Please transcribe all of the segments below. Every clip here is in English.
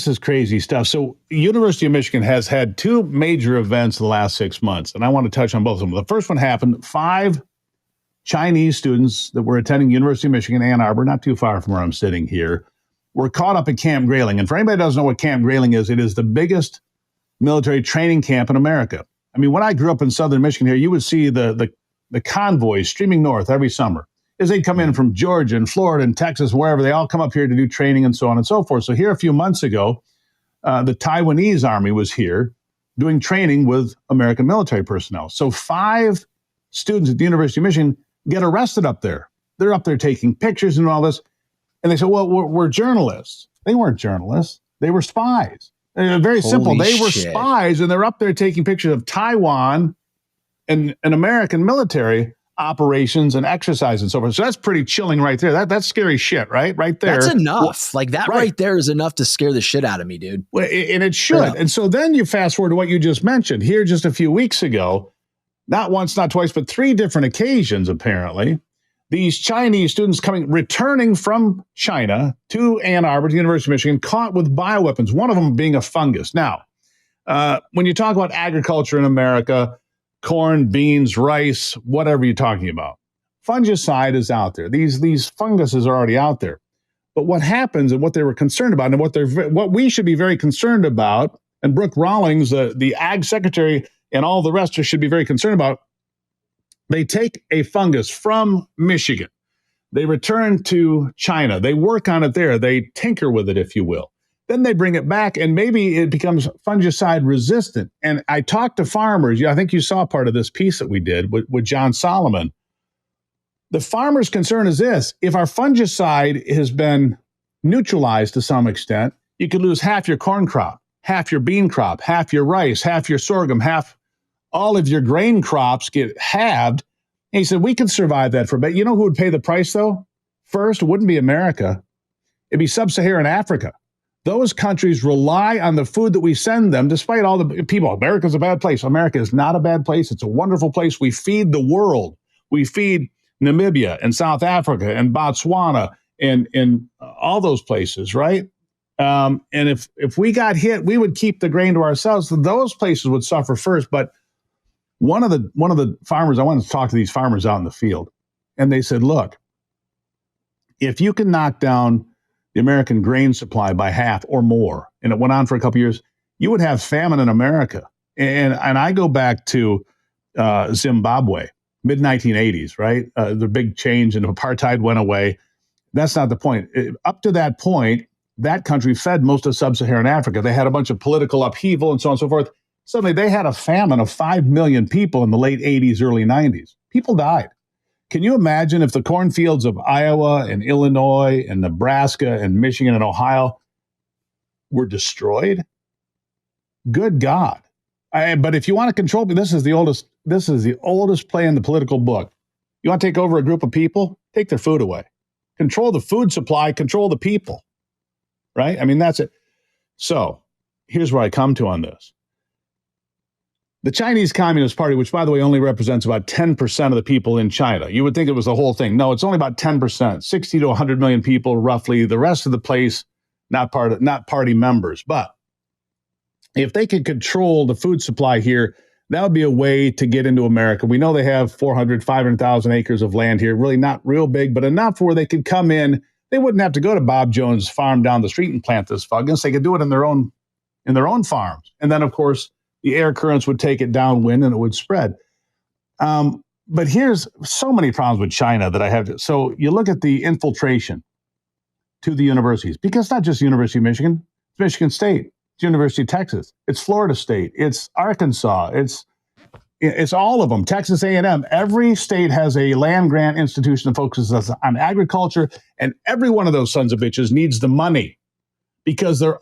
this is crazy stuff. So University of Michigan has had two major events in the last 6 months, and I want to touch on both of them. The first one happened, 5 Chinese students that were attending University of Michigan, Ann Arbor, not too far from where I'm sitting here, were caught up at Camp Grayling. And for anybody that doesn't know what Camp Grayling is, it is the biggest military training camp in America. I mean, when I grew up in southern Michigan here, you would see the convoys streaming north every summer as they'd come in from Georgia and Florida and Texas, wherever. They all come up here to do training and so on and so forth. So here a few months ago, the Taiwanese army was here doing training with American military personnel. So 5 students at the University of Michigan get arrested up there. They're up there taking pictures and all this. And they said, well, we're journalists. They weren't journalists. They were spies. Very simple. They were spies, and they're up there taking pictures of Taiwan and American military operations and exercise and so forth. So that's pretty chilling right there. That's scary shit, right? Right there. That's enough. Like that right there is enough to scare the shit out of me, dude. Well, and it should. Yeah. And so then you fast forward to what you just mentioned here just a few weeks ago, not once, not twice, but 3 different occasions, apparently. These Chinese students returning from China to Ann Arbor, to the University of Michigan, caught with bioweapons, one of them being a fungus. Now, when you talk about agriculture in America, corn, beans, rice, whatever you're talking about, fungicide is out there. These funguses are already out there. But what happens and what they were concerned about and what we should be very concerned about, and Brooke Rawlings, the ag secretary, and all the rest should be very concerned about, they take a fungus from Michigan. They return to China. They work on it there. They tinker with it, if you will. Then they bring it back, and maybe it becomes fungicide resistant. And I talked to farmers. I think you saw part of this piece that we did with John Solomon. The farmer's concern is this. If our fungicide has been neutralized to some extent, you could lose half your corn crop, half your bean crop, half your rice, half your sorghum, half all of your grain crops get halved. And he said, we could survive that for a bit. You know who would pay the price, though? First, it wouldn't be America. It'd be sub-Saharan Africa. Those countries rely on the food that we send them, despite all the people. America's a bad place. America is not a bad place. It's a wonderful place. We feed the world. We feed Namibia and South Africa and Botswana and all those places, right? And if we got hit, we would keep the grain to ourselves. So those places would suffer first. But one of the farmers, I wanted to talk to these farmers out in the field, and they said, look, if you can knock down the American grain supply by half or more, and it went on for a couple of years, you would have famine in America. And I go back to Zimbabwe, mid-1980s, right? The big change and apartheid went away. That's not the point. Up to that point, that country fed most of sub-Saharan Africa. They had a bunch of political upheaval and so on and so forth. Suddenly, they had a famine of 5 million people in the late 80s, early 90s. People died. Can you imagine if the cornfields of Iowa and Illinois and Nebraska and Michigan and Ohio were destroyed? Good God. But if you want to control, this is the oldest play in the political book. You want to take over a group of people? Take their food away. Control the food supply, control the people. Right? I mean, that's it. So here's where I come to on this. The Chinese Communist Party, which, by the way, only represents about 10% of the people in China. You would think it was the whole thing. No, it's only about 10%, 60 to 100 million people, roughly. The rest of the place, not party members. But if they could control the food supply here, that would be a way to get into America. We know they have 500,000 acres of land here, really not real big, but enough where they could come in. They wouldn't have to go to Bob Jones' farm down the street and plant this fungus. They could do it in their own farms. And then, of course, the air currents would take it downwind and it would spread. But here's so many problems with China that I have. So you look at the infiltration to the universities, because it's not just the University of Michigan, it's Michigan State, it's University of Texas, it's Florida State, it's Arkansas, it's all of them, Texas A&M. Every state has a land grant institution that focuses on agriculture, and every one of those sons of bitches needs the money. Because they've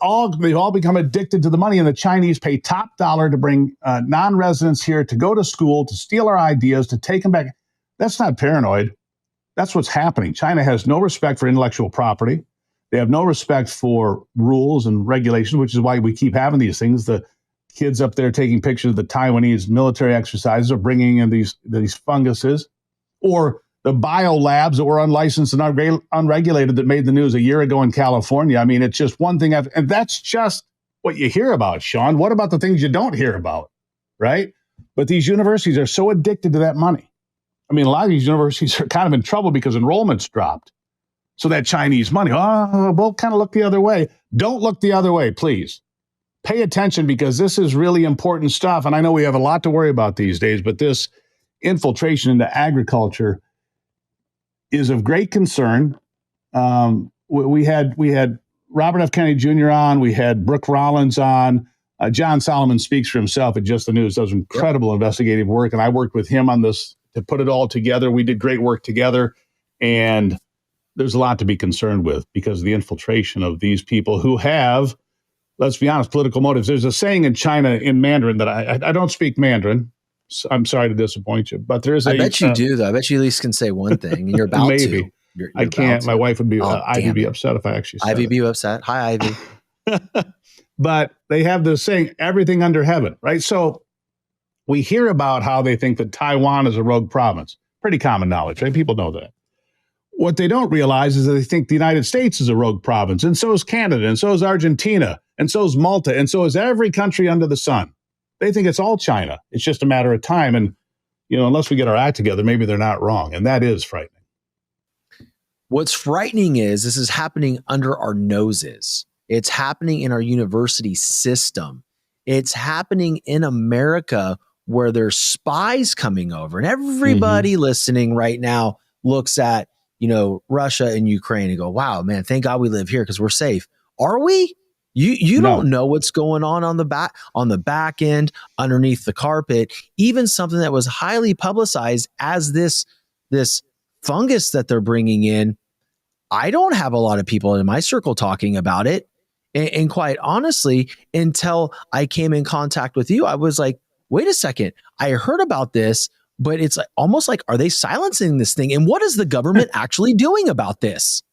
all become addicted to the money, and the Chinese pay top dollar to bring non-residents here to go to school, to steal our ideas, to take them back. That's not paranoid. That's what's happening. China has no respect for intellectual property. They have no respect for rules and regulations, which is why we keep having these things. The kids up there taking pictures of the Taiwanese military exercises or bringing in these funguses, or the bio labs that were unlicensed and unregulated that made the news a year ago in California. I mean, it's just one thing. And that's just what you hear about, Sean. What about the things you don't hear about, right? But these universities are so addicted to that money. I mean, a lot of these universities are kind of in trouble because enrollment's dropped. So that Chinese money, we'll kind of look the other way. Don't look the other way, please. Pay attention, because this is really important stuff. And I know we have a lot to worry about these days, but this infiltration into agriculture is of great concern. We had Robert F. Kennedy Jr. on. We had Brooke Rollins on. John Solomon speaks for himself at Just the News, does incredible investigative work. And I worked with him on this to put it all together. We did great work together. And there's a lot to be concerned with because of the infiltration of these people who have, let's be honest, political motives. There's a saying in China in Mandarin that I don't speak Mandarin. So I'm sorry to disappoint you, but there is I bet you do, though. I bet you at least can say one thing, and you're about maybe. to. You're I can't. My wife would be, Ivy be it. upset if I actually said Ivy it. be upset. Hi, Ivy. But they have this saying, everything under heaven, right? So we hear about how they think that Taiwan is a rogue province. Pretty common knowledge, right? People know that. What they don't realize is that they think the United States is a rogue province, and so is Canada, and so is Argentina, and so is Malta, and so is every country under the sun. They think it's all China. It's just a matter of time. And, unless we get our act together, maybe they're not wrong. And that is frightening. What's frightening is this is happening under our noses. It's happening in our university system. It's happening in America where there's spies coming over. And everybody listening right now looks at, Russia and Ukraine and go, wow, man, thank God we live here because we're safe. Are we? You don't know what's going on the back end, underneath the carpet, even something that was highly publicized as this fungus that they're bringing in. I don't have a lot of people in my circle talking about it. And quite honestly, until I came in contact with you, I was like, wait a second, I heard about this, but it's almost like, are they silencing this thing? And what is the government actually doing about this?